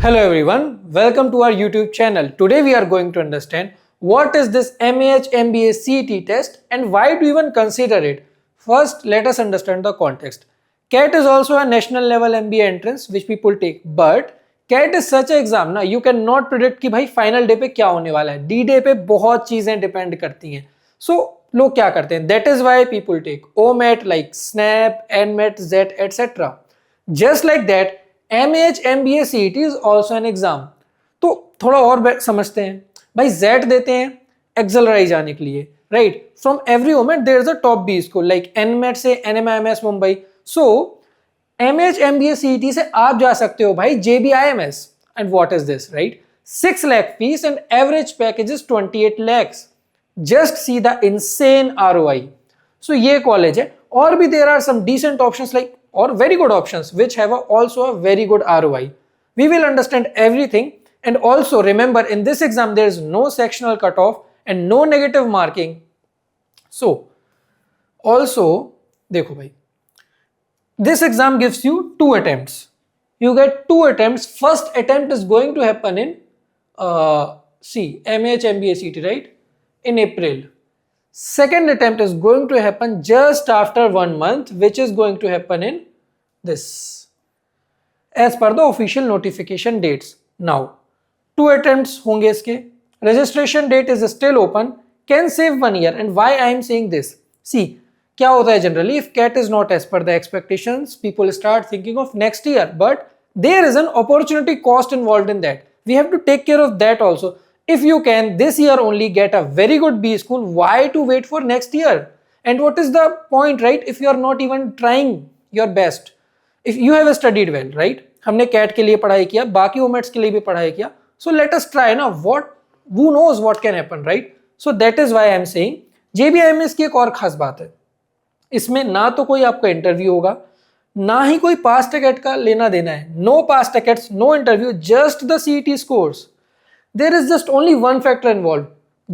Hello everyone, welcome to our YouTube channel. Today we are going to understand what is this MAH MBA CT test and why do you even consider it. First, let us understand the context. CAT is also a national level MBA entrance which people take, but CAT is such an exam ना, you cannot predict कि भाई final day पे क्या होने वाला है. D day पे बहुत चीजें depend करती हैं. So लोग क्या करते हैं? That is why people take OMAT like SNAP, NMAT, ZET, etc. Just like that, MH MBA CT is also an exam. तो थोड़ा और समझते हैं भाई. Z देते हैं एक्सेलराइज जाने के लिए, right. From every moment there is a top B school like NMAT से NMIMS Mumbai. So MH MBA CT से आप जा सकते हो भाई JBIMS. And what is this, right? 6 lakh fees and average package is 28 lakhs. Just see the insane ROI. सो ये college है. और भी there are some decent options like or very good options which have also a very good ROI. We will understand everything, and also remember in this exam there is no sectional cutoff and no negative marking. So also देखो भाई, this exam gives you 2 attempts. You get 2 attempts. First attempt is going to happen in MH MBA CT, right, in April. Second attempt is going to happen just after 1 month, which is going to happen in this as per the official notification dates. Now 2 attempts honge iske. Registration date is still open, can save 1 year. And why I am saying this? See, kya hota hai generally, if CAT is not as per the expectations, people start thinking of next year, but there is an opportunity cost involved in that. We have to take care of that also. If you can this year only get a very good B school, why to wait for next year? And what is the point, right, if you are not even trying your best? If you have studied well, right, हमने CAT के लिए पढ़ाई किया, बाकी OMATs के लिए भी पढ़ाई किया, so let us try ना. What, who knows what can happen, right? So that is why I am saying JBIMS की एक और खास बात है, इसमें ना तो कोई आपका इंटरव्यू होगा, ना ही कोई पास टिकट का लेना देना है. No pass tickets, no interview, just the CET scores. There is just only one factor involved.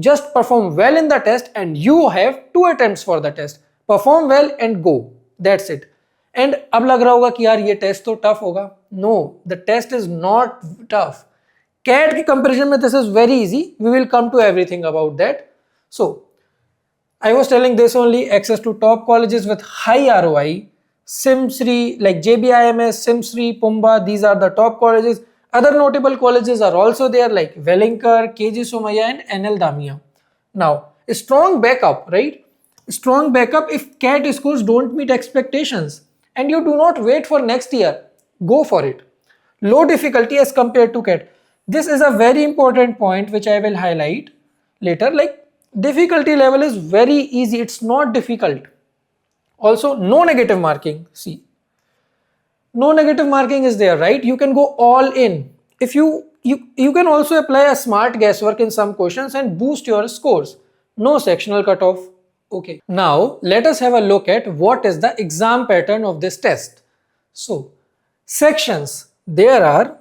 Just perform well in the test and you have 2 attempts for the test. Perform well and go. That's it. And अब लग रहा होगा कि यार ये test तो tough होगा. No, the test is not tough. CAT के comparison में this is very easy. We will come to everything about that. So, I was telling this only, access to top colleges with high ROI. SIMSRI, like JBIMS, SIMSRI, Pumba, these are the top colleges. Other notable colleges are also there like Wellinger, KG Somaiya and NL Damia. Now, a strong backup, right? Strong backup if CAT scores don't meet expectations and you do not wait for next year. Go for it. Low difficulty as compared to CAT. This is a very important point which I will highlight later. Like difficulty level is very easy. It's not difficult. Also, no negative marking. See. No negative marking is there, right? You can go all in. If you can also apply a smart guesswork in some questions and boost your scores. No sectional cutoff. Okay. Now let us have a look at what is the exam pattern of this test. So sections, there are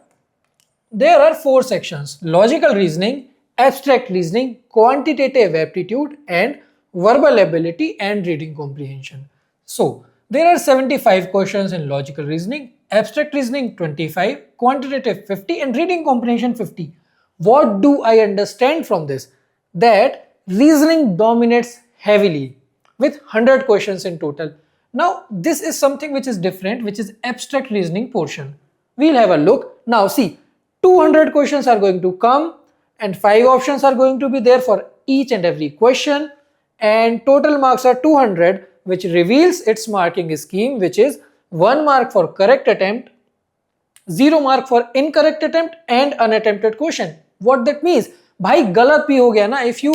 4 sections: logical reasoning, abstract reasoning, quantitative aptitude, and verbal ability and reading comprehension. So there are 75 questions in logical reasoning, abstract reasoning 25, quantitative 50 and reading comprehension 50. What do I understand from this? That reasoning dominates heavily with 100 questions in total. Now this is something which is different, which is abstract reasoning portion. We'll have a look. Now see, 200 questions are going to come and 5 options are going to be there for each and every question, and total marks are 200, which reveals its marking scheme, which is 1 mark for correct attempt, 0 mark for incorrect attempt and unattempted question. What that means? भाई गलत भी हो गया ना, if you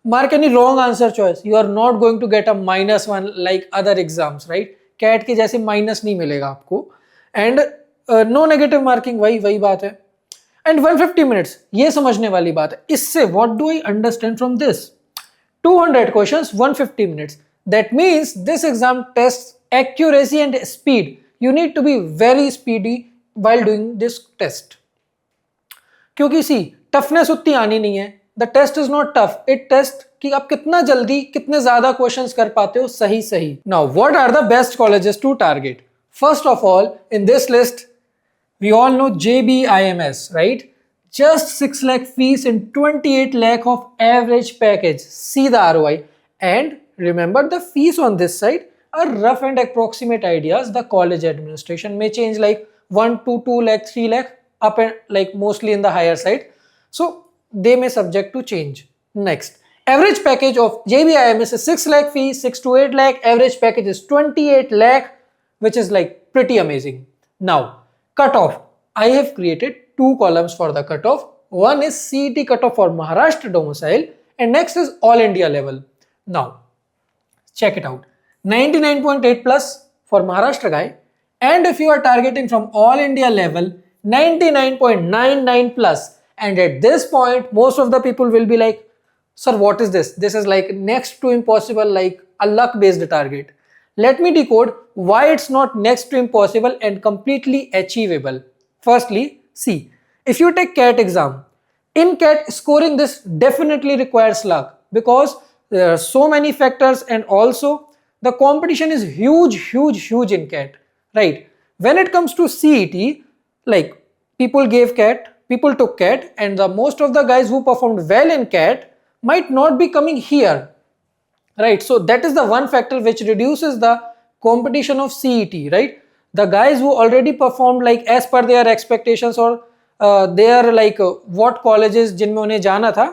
mark any wrong answer choice, you are not going to get a -1 like other exams, right? CAT के जैसे minus नहीं मिलेगा आपको. And no negative marking, वही बात है. And 150 minutes, ये समझने वाली बात है. इससे what do I understand from this? 200 questions, 150 minutes. That means this exam tests accuracy and speed. You need to be very speedy while doing this test. क्योंकि सी टफनेस उतनी आनी नहीं है, the test is not tough, it test कि आप कितना जल्दी कितने ज्यादा क्वेश्चंस कर पाते हो सही सही. Now what are the best colleges to target? First of all in this list we all know JBIMS, right? Just 6 lakh fees and 28 lakh of average package. See the ROI. And remember, the fees on this side are rough and approximate ideas. The college administration may change like 1 to 2 lakh, 3 lakh, up and like mostly in the higher side. So they may subject to change. Next, average package of JBIMS is 6 lakh fees, 6 to 8 lakh. Average package is 28 lakh, which is like pretty amazing. Now, cutoff. I have created two columns for the cutoff. One is CET cutoff for Maharashtra domicile and next is all India level. Now, check it out. 99.8 plus for Maharashtra guy, and if you are targeting from all India level, 99.99 plus. And at this point, most of the people will be like, sir, what is this? This is like next to impossible, like a luck based target. Let me decode why it's not next to impossible and completely achievable. Firstly, see, if you take CAT exam, in CAT scoring this definitely requires luck because there are so many factors and also the competition is huge in CAT, right? When it comes to CET, like people gave CAT, people took CAT, and the most of the guys who performed well in CAT might not be coming here. Right, so that is the one factor which reduces the competition of CET, right? The guys who already performed like as per their expectations or their like what colleges जिनमें उन्हें जाना था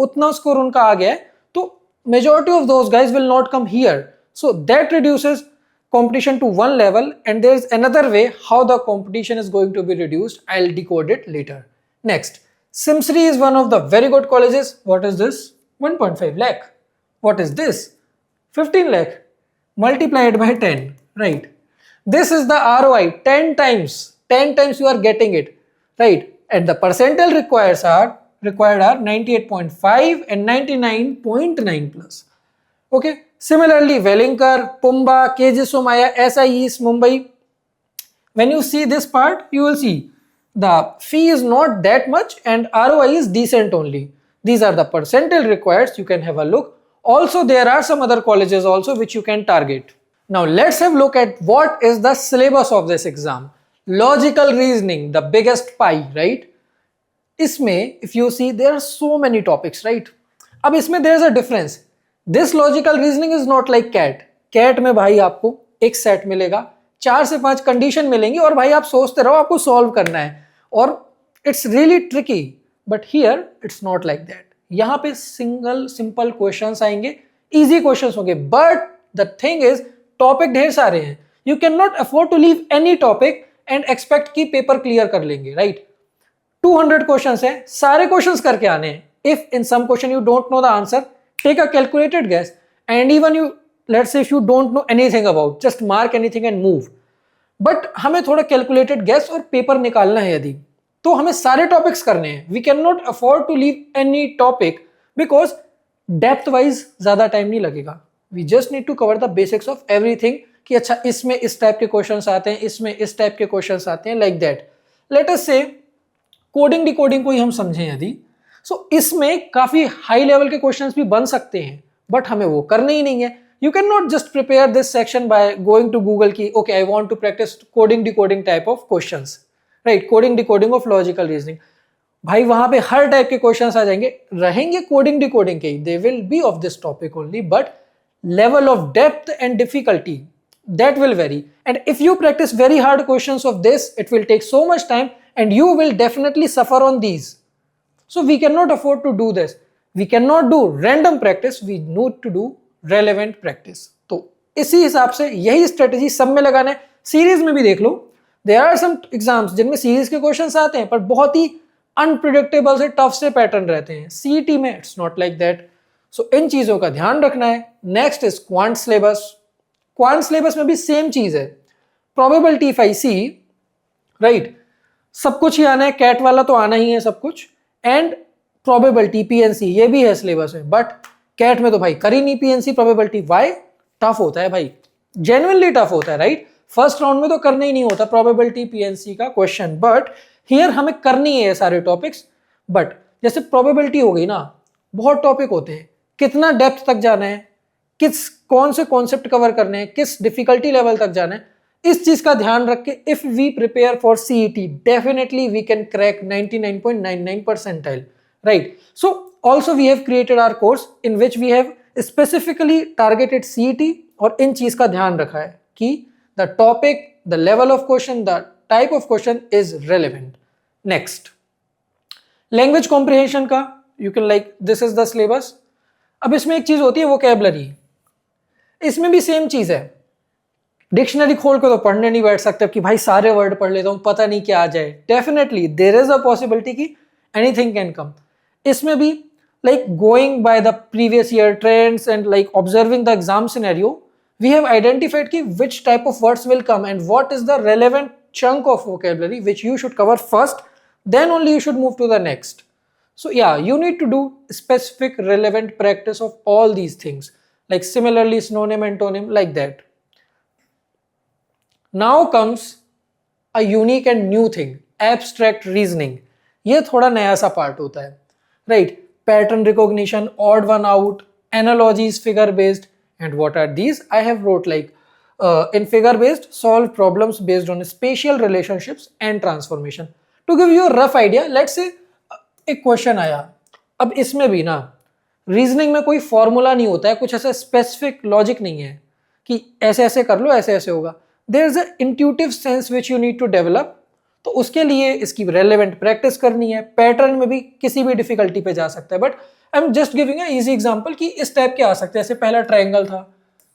उतना score उनका आ गया है, तो majority of those guys will not come here. So that reduces competition to one level, and there is another way how the competition is going to be reduced. I'll decode it later. Next, Simsri is one of the very good colleges. What is this? 1.5 lakh. What is this? 15 lakh multiplied by 10, right? This is the ROI. 10 times you are getting it, right? And the percentile required are 98.5 and 99.9 plus. Okay, similarly Wellinkar, Pumba, KG Somaya, SI East Mumbai, when you see this part, you will see the fee is not that much and ROI is decent only. These are the percentile required. You can have a look. Also, there are some other colleges also which you can target. Now, let's have a look at what is the syllabus of this exam. Logical reasoning, the biggest pie, right? Isme, if you see, there are so many topics, right? अब इसमें there is a difference. This logical reasoning is not like CAT. CAT में भाई आपको एक set मिलेगा, 4 से 5 condition मिलेंगी और भाई आप सोचते रहो आपको सॉल्व करना है और it's really tricky. But here it's not like that. यहाँ पे सिंपल क्वेश्चंस आएंगे, इजी क्वेश्चंस होंगे, but the thing is topic ढेर सारे हैं. You can not afford to leave any topic and expect कि पेपर क्लियर कर लेंगे, राइट? 200 क्वेश्चंस हैं, सारे क्वेश्चंस करके आने हैं. If in some question you don't know the answer, take a calculated guess, and even you let's say if you don't know anything about, just mark anything and move. But हमें थोड़ा calculated guess और paper निकालना है यदि, तो हमें सारे topics करने हैं. We can not afford to leave any topic because depth wise ज्यादा टाइम नहीं लगेगा. We just need to cover the basics of everything कि अच्छा इसमें इस टाइप के क्वेश्चंस आते हैं, इसमें इस टाइप के क्वेश्चंस आते हैं, लाइक दैट. लेट अस से कोडिंग डिकोडिंग को ही हम समझें यदि, सो इसमें काफी हाई लेवल के क्वेश्चंस भी बन सकते हैं, बट हमें वो करने ही नहीं है. You cannot just prepare this section by going to Google की okay I want to practice coding decoding type of questions, right? Coding decoding of logical reasoning. भाई वहां पे हर टाइप के क्वेश्चंस आ जाएंगे, रहेंगे कोडिंग डिकोडिंग के, they will be of this topic only, but level of depth and difficulty that will vary. And if you practice very hard questions of this, it will take so much time and you will definitely suffer on these. So we cannot afford to do this. We cannot do random practice. We need to do relevant practice. तो इसी हिसाब से यही strategy सब में लगाना है. Series में भी देख लो, देयर आर सम एग्जाम्स जिनमें सीरीज के क्वेश्चंस आते हैं पर बहुत ही अनप्रिडिक्टेबल से टफ से पैटर्न रहते हैं. सीईटी में it's not like that. So इन चीजों का ध्यान रखना है. Next is quant syllabus. Quant syllabus में भी सेम चीज है. Probability if I see, right, सब कुछ ही आना है, कैट वाला तो आना ही है सब कुछ, एंड प्रोबेबिलिटी पीएनसी ये भी है सिलेबस में, बट कैट में तो भाई कर ही नहीं पीएनसी प्रोबेबिलिटी. वाई? टफ होता है भाई, जेन्युइनली टफ होता है, राइट? फर्स्ट राउंड में तो करना ही नहीं होता प्रोबेबिलिटी पीएनसी का क्वेश्चन, बट हियर हमें करनी है सारे टॉपिक्स. बट जैसे प्रोबेबिलिटी हो गई ना, बहुत टॉपिक होते हैं, कितना डेप्थ तक जाना है, कौन से कॉन्सेप्ट कवर करने हैं, किस डिफिकल्टी लेवल तक जाना है, इस चीज का ध्यान रख के if we prepare for CET definitely we can crack 99.99 percentile, right? So also we have created our course in which we have specifically targeted CET, और इन चीज का ध्यान रखा है कि the topic, the level of question, the type of question is relevant. Next, language comprehension का you can like this is the syllabus. अब इसमें एक चीज होती है वोकैबुलरी, इसमें भी सेम चीज है. डिक्शनरी खोल के तो पढ़ने नहीं बैठ सकते कि भाई सारे वर्ड पढ़ लेता हूं, पता नहीं क्या आ जाए. Definitely there is a possibility कि एनीथिंग कैन कम. इसमें भी like going by the previous year trends and like observing the exam scenario, we have identified ki which type of words will come and what is the relevant chunk of vocabulary which you should cover first, then only you should move to the next. So yeah, you need to do specific relevant practice of all these things, like similarly synonym, antonym, like that. Now comes a unique and new thing, abstract reasoning. ये थोड़ा नया सा part होता है, right? Pattern recognition, odd one out, analogies, figure based, and what are these? I have wrote like in figure based, solve problems based on spatial relationships and transformation. To give you a rough idea, let's say एक question आया. अब इसमें भी ना reasoning में कोई formula नहीं होता है, कुछ ऐसा स्पेसिफिक लॉजिक नहीं है कि ऐसे ऐसे कर लो ऐसे ऐसे होगा. There is a intuitive sense which you need to develop. तो उसके लिए इसकी रेलेवेंट प्रैक्टिस करनी है. पैटर्न में भी किसी भी डिफिकल्टी पे जा सकता है, but I am just giving a easy example कि इस टाइप के आ सकते हैं. जैसे पहला ट्रायंगल था,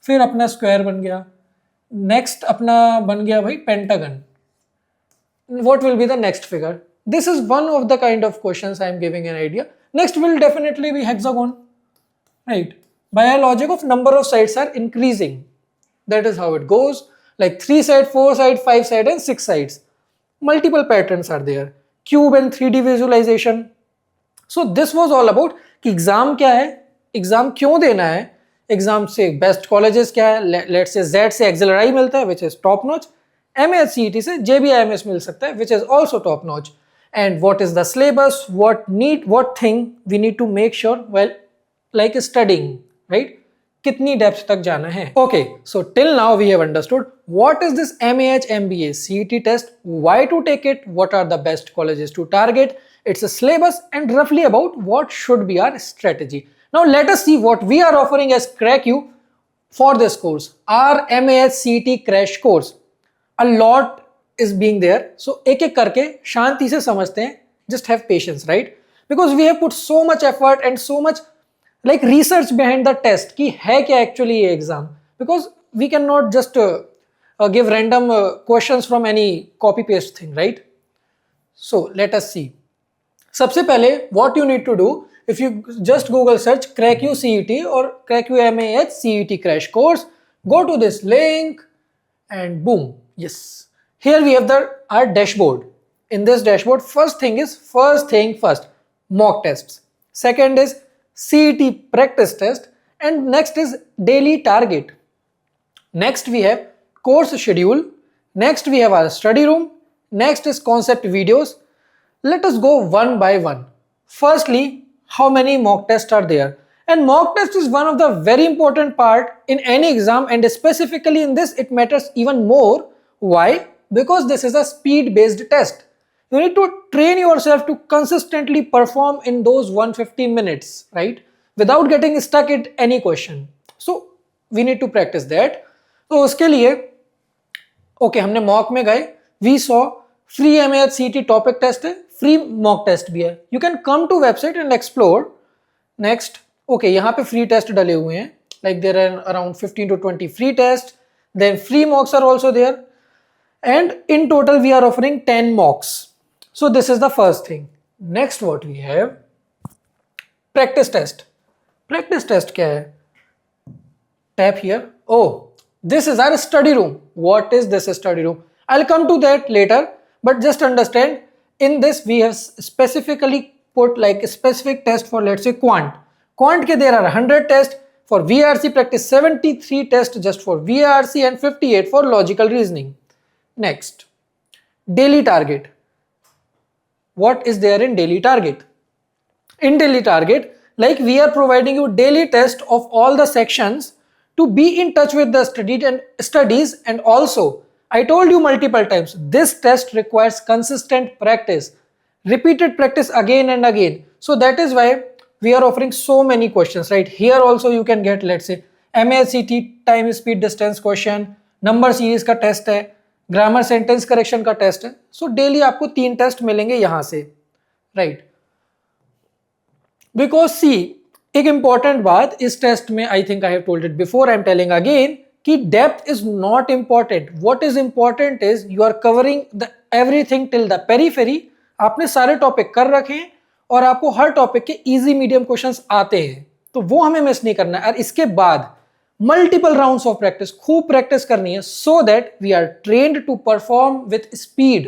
फिर अपना स्क्वायर बन गया, नेक्स्ट अपना बन गया भाई pentagon. What will be the next figure? This is one of the kind of questions I am giving an idea. Next will definitely be hexagon, right? By a logic of number of sides are increasing. That is how it goes. Like 3 side, 4 side, 5 side and 6 sides. Multiple patterns are there. Cube and 3D visualization. So this was all about कि exam क्या है, exam क्यों देना है, exam से best colleges क्या है. Let's से Z से एक्सेलराई मिलता है which is top notch. MAH CET से JBIMS मिल सकता है which is also top notch. And what is the syllabus, what thing we need to make sure while like studying, right? कितनी डेप्थ तक जाना है. Okay, so till now we have understood what is this MAH MBA CET test, why to take it, what are the best colleges to target, its a syllabus, and roughly about what should be our strategy. Now let us see what we are offering as Cracku for this course, our MAH CET crash course. A lot is being there, so एक एक करके शांति से समझते हैं. Just have patience, right? Because we have put so much effort and so much like research behind the test कि है क्या actually ये exam, because we cannot just give random questions from any copy paste thing, right? So let us see. सबसे पहले what you need to do, if you just Google search Cracku CET or Cracku MAH CET crash course, go to this link and boom, yes, here we have our dashboard. In this dashboard, first thing first, mock tests. Second is CET practice test, and next is daily target. Next we have course schedule. Next we have our study room. Next is concept videos. Let us go one by one. Firstly, how many mock tests are there? And mock test is one of the very important part in any exam, and specifically in this it matters even more. Why? Because this is a speed based test. You need to train yourself to consistently perform in those 150 minutes, right? Without getting stuck at any question. So we need to practice that. तो उसके लिए okay, हमने mock में गए, we saw free MAH CET topic test है, free mock test भी है. You can come to website and explore. Next, okay, यहाँ पे free test डले हुए हैं, like there are around 15 to 20 free tests. Then free mocks are also there, and in total we are offering 10 mocks. So this is the first thing. Next what we have, practice test. Practice test क्या है? Tap here. Oh, this is our study room. What is this study room? I'll come to that later, but just understand in this we have specifically put like a specific test for, let's say, quant. Quant के there are 100 tests, for VRC practice 73 tests just for VRC and 58 for logical reasoning. Next, daily target. What is there in daily target? In daily target, Like we are providing you daily test of all the sections to be in touch with the studies, and also I told you multiple times, this test requires consistent practice, repeated practice again and again. So that is why we are offering so many questions, right? Here also you can get, let's say, MAH CET time speed distance question, number series का test है, grammar sentence correction का test है. So daily आपको 3 test मिलेंगे यहां से, right? Because सी, एक important बात इस टेस्ट में, I think I have told it before, I am telling again, कि depth is not important. What is important is you are covering the everything till the periphery. आपने सारे topic कर रखे हैं और आपको हर टॉपिक के इजी मीडियम क्वेश्चंस आते हैं, तो वो हमें मिस नहीं करना है. और इसके बाद मल्टीपल राउंड्स ऑफ प्रैक्टिस, खूब प्रैक्टिस करनी है, so that we are trained to perform with speed,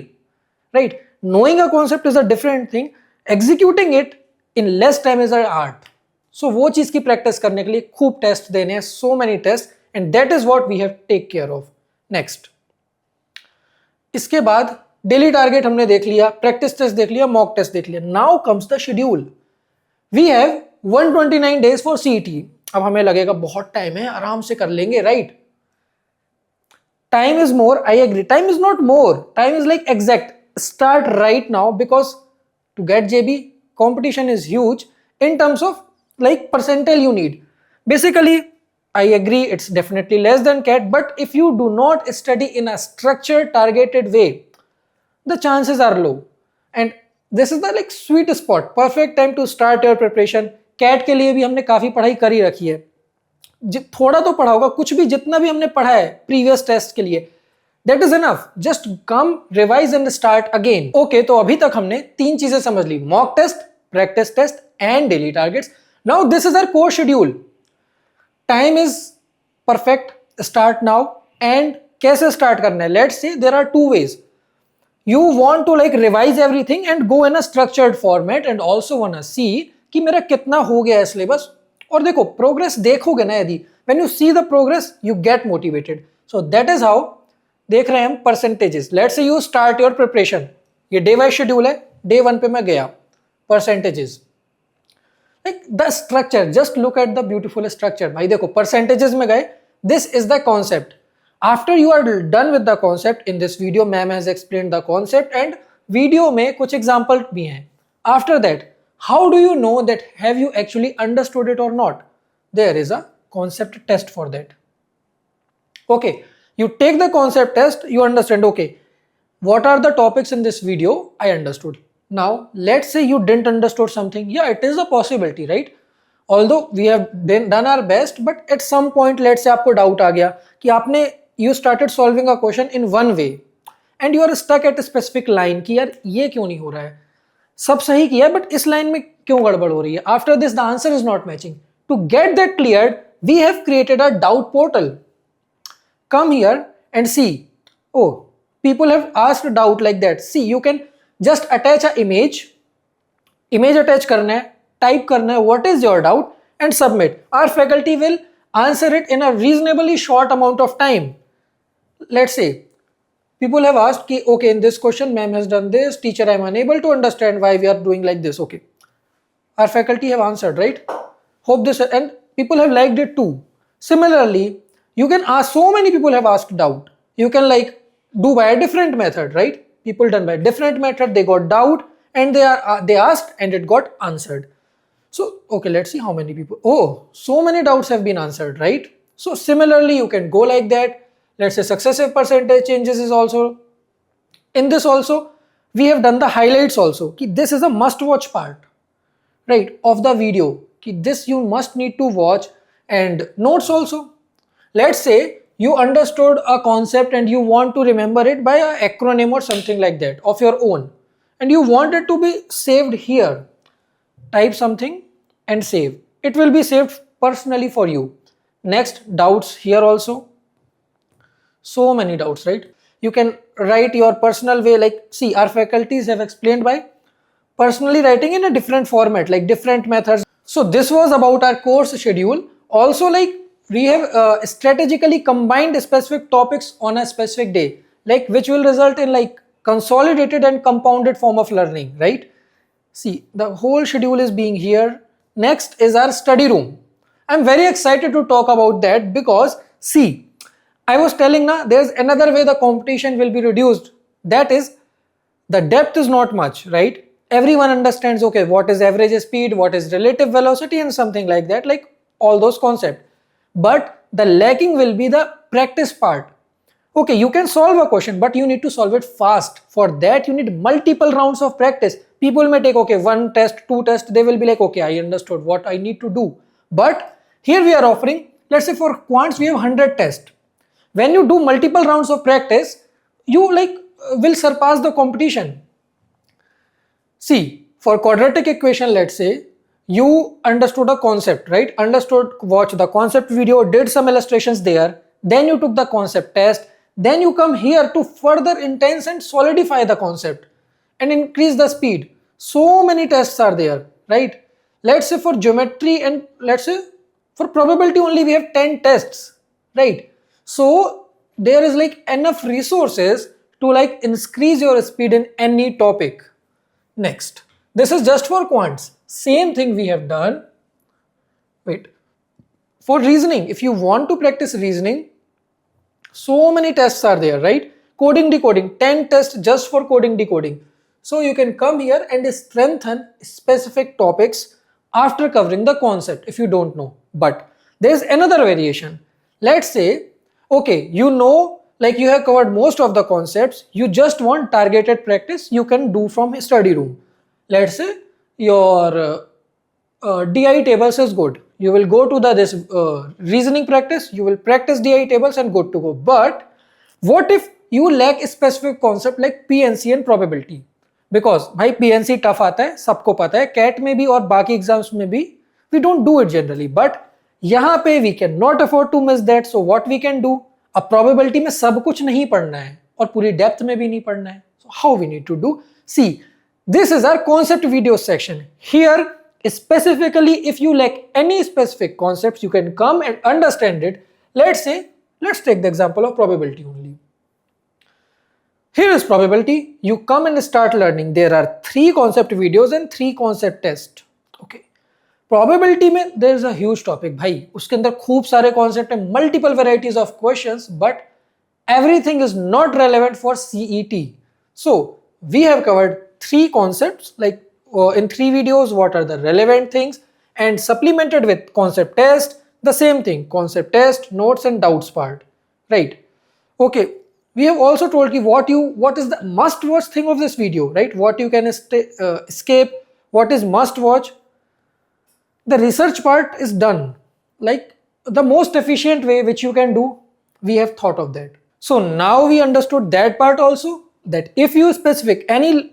right? Knowing a concept is a different thing, executing it in less time is an art. So वो चीज की practice करने के लिए खूब टेस्ट देने हैं, so many test, and that is what we have take care of. Next, इसके बाद डेली टारगेट हमने देख लिया, प्रैक्टिस टेस्ट देख लिया, मॉक टेस्ट देख लिया. Now comes the schedule. We have 129 days for CET. अब हमें लगेगा बहुत टाइम है, आराम से कर लेंगे, right? Time is more, I agree. Time is not more, time is like exact. Start right now, because to get JB competition is huge in terms of like percentile you need. Basically, I agree, it's definitely less than CAT, but if you do not study in a structured, targeted way, the chances are low. And this is the like sweet spot, perfect time to start your preparation. CAT के लिए भी हमने काफी पढ़ाई करी रखी है, थोड़ा तो पढ़ा होगा, कुछ भी जितना भी हमने पढ़ा है प्रीवियस टेस्ट के लिए, that is enough. Just come, revise and start again. Okay, तो अभी तक हमने 3 चीजें समझ ली, mock test, practice test and daily targets. Now this is our course schedule. Time is perfect, start now. And कैसे स्टार्ट करना है? Let's say there are 2 ways. You want to like revise everything and go in a structured format and also wanna see कि मेरा कितना हो गया है syllabus. और देखो प्रोग्रेस देखोगे ना, यदि when you see the progress you get motivated. So that is how देख रहे हैं हम percentages. Let's say you start your preparation, ये डे वाइज शेड्यूल है, डे 1 पे मैं गया, percentages, like the structure, just look at the beautiful structure. भाई देखो परसेंटेजेस में गए, this is the concept. After you are done with the concept, in this video ma'am has explained the concept and video में कुछ example भी हैं. After that, how do you know that have you actually understood it और not? There is a concept test for that. Okay, you take the concept test, you understand, okay, what are the topics in this video? I understood. Now let's say you didn't understood something. Yeah, it is a possibility, right? Although we have done our best, but at some point let's say आपको doubt आ गया कि आपने you started solving a question in one way and you are stuck at a specific line कि यार ये क्यों नहीं हो रहा है, सब सही किया बट इस लाइन में क्यों गड़बड़ हो रही है. After this the answer is not matching. To get that cleared, we have created a doubt portal. Come here and see. Oh, people have asked doubt like that. See, you can just attach a image attach करना है, type करना है what is your doubt and submit. Our faculty will answer it in a reasonably short amount of time. Let's say people have asked कि okay, in this question ma'am has done this, teacher I am unable to understand why we are doing like this. Okay, our faculty have answered, right? Hope this, and people have liked it too. Similarly, you can ask, so many people have asked doubt. You can like do by a different method, right? People done by a different method, they got doubt and they asked and it got answered. So okay, let's see how many people. Oh, so many doubts have been answered, right? So similarly you can go like that. Let's say successive percentage changes is also in this. Also we have done the highlights also, ki this is a must watch part, right, of the video, ki this you must need to watch. And notes also. Let's say you understood a concept and you want to remember it by an acronym or something like that of your own, and you want it to be saved here. Type something and save. It will be saved personally for you. Next, doubts here also. So many doubts, right? You can write your personal way, like see our faculties have explained by personally writing in a different format, like different methods. So this was about our course schedule. Also, like we have strategically combined specific topics on a specific day, like which will result in like consolidated and compounded form of learning, right? See, the whole schedule is being here. next is our study room. I'm very excited to talk about that because see, I was telling na, there's another way the competition will be reduced. That is, the depth is not much, right? Everyone understands, okay, what is average speed, what is relative velocity and something like that, like all those concepts. But the lacking will be the practice part. Okay, you can solve a question, but you need to solve it fast. For that, you need multiple rounds of practice. People may take, okay, one test, two tests, they will be like, okay, I understood what I need to do. But here we are offering, let's say for quants, we have 100 tests. When you do multiple rounds of practice, you will surpass the competition. See, for quadratic equation, let's say, you understood a concept, right? Watch the concept video, did some illustrations there, then you took the concept test, then you come here to further intense and solidify the concept and increase the speed. So many tests are there, right? Let's say for geometry and let's say for probability only we have 10 tests, right? So there is enough resources to increase your speed in any topic. Next, this is just for quants. Same thing we have done. For reasoning, if you want to practice reasoning, so many tests are there, right? Coding, decoding, 10 tests just for coding, decoding. So you can come here and strengthen specific topics after covering the concept if you don't know. But there is another variation. Let's say, okay, you know, you have covered most of the concepts, you just want targeted practice, you can do from study room. Let's say your DI tables is good. You will go to this reasoning practice, you will practice DI tables and good to go. But what if you lack a specific concept like PNC and probability? Because भाई PNC tough आता है, सबको पता है, CAT में भी और बाकी exams में भी, we don't do it generally. But यहाँ पे we cannot afford to miss that. So what we can do? अब probability में सब कुछ नहीं पढ़ना है और पूरी depth में भी नहीं पढ़ना है. So how we need to do? See, this is our concept video section. Here, specifically, if you lack any specific concepts, you can come and understand it. Let's take the example of probability only. Here is probability. You come and start learning. There are 3 concept videos and 3 concept tests. Okay. Probability में there is a huge topic. भाई उसके अंदर खूब सारे concept हैं, multiple varieties of questions, but everything is not relevant for CET. So we have covered 3 concepts, in 3 videos, what are the relevant things, and supplemented with concept test, the same thing, concept test, notes and doubts part, right? Okay, we have also told you what is the must watch thing of this video, right? What you can escape, what is must watch. The research part is done, the most efficient way which you can do, we have thought of that. So now we understood that part also, that if you specific any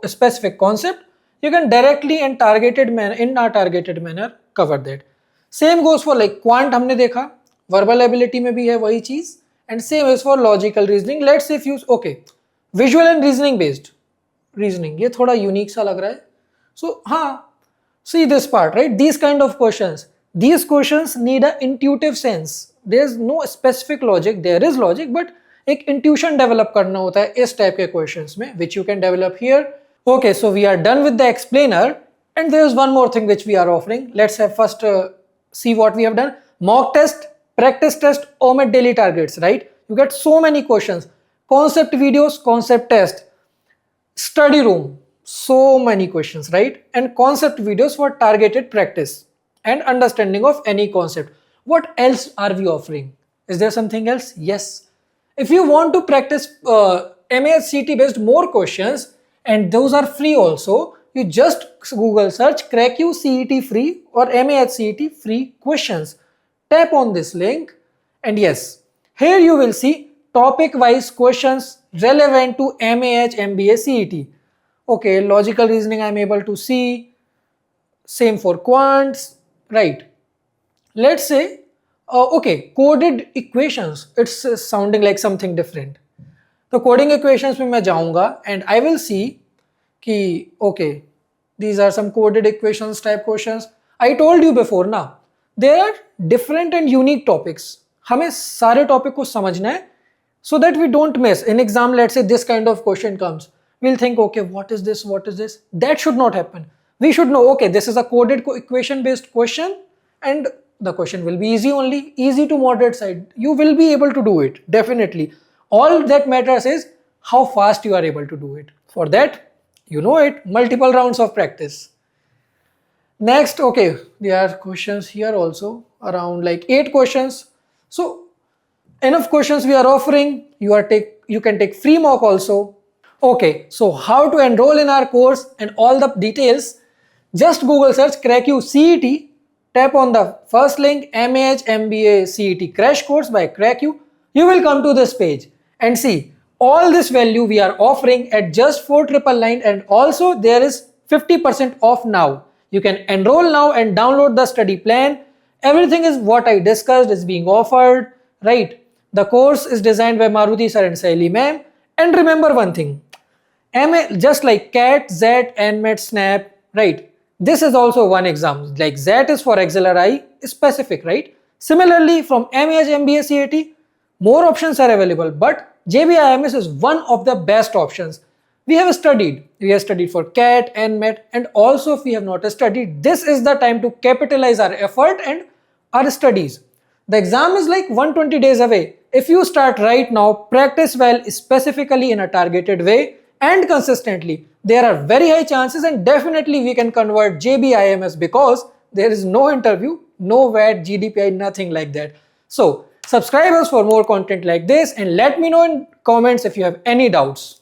specific concept, you can directly and in a targeted manner cover that. Same goes for quant हमने देखा, verbal ability में भी है वही चीज, and same is for logical reasoning. Let's say if you visual and reasoning based reasoning, ये थोड़ा unique सा लग रहा है. So हाँ, see this part, right? These kind of questions, these questions need an intuitive sense. There is no specific logic, there is logic, but एक intuition develop करना होता है इस type के questions में, which you can develop here. Okay, so we are done with the explainer, and there is one more thing which we are offering. Let's have first see what we have done. Mock test, practice test, OMET daily targets, right? You get so many questions. Concept videos, concept test, study room, so many questions, right? And concept videos for targeted practice and understanding of any concept. What else are we offering? Is there something else? Yes. If you want to practice MAH CET based more questions, and those are free also, you just Google search Cracku CET free or MAH CET free questions. Tap on this link, and yes, here you will see topic wise questions relevant to MAH MBA CET. Okay, logical reasoning I am able to see, same for quants, right? Let's say, okay, coded equations, it's sounding like something different. तो coding equations में मैं जाऊंगा and I will see कि okay these are some coded equations type questions. I told you before ना, there are different and unique topics. हमें सारे topic को समझना है so that we don't miss. In exam, let's say this kind of question comes, we'll think, okay, what is this? That should not happen. We should know, okay, this is a coded equation based question and the question will be easy only, easy to moderate side. You will be able to do it, definitely. All that matters is how fast you are able to do it. For that, you know it, multiple rounds of practice. Next, okay, there are questions here also, around like 8 questions. So enough questions we are offering. You can take free mock also. Okay, so how to enroll in our course and all the details, just Google search Cracku CET, tap on the first link, MH MBA CET crash course by Cracku. You will come to this page and see all this value we are offering at just 4,999, and also there is 50% off now. You can enroll now and download the study plan. Everything is what I discussed is being offered, right? The course is designed by Maruti sir and Saili ma'am. And remember one thing, just like CAT, ZET, NMAT, SNAP, right? This is also one exam. Like ZET is for XLRI specific, right? Similarly, from MH MBA CT, more options are available, but JBIMS is one of the best options. We have studied for CAT, NMAT, and also if we have not studied, this is the time to capitalize our effort and our studies. The exam is like 120 days away. If you start right now, practice well, specifically in a targeted way and consistently, there are very high chances and definitely we can convert JBIMS because there is no interview, no VAT, GDPI, nothing like that. So subscribe us for more content like this and let me know in comments if you have any doubts.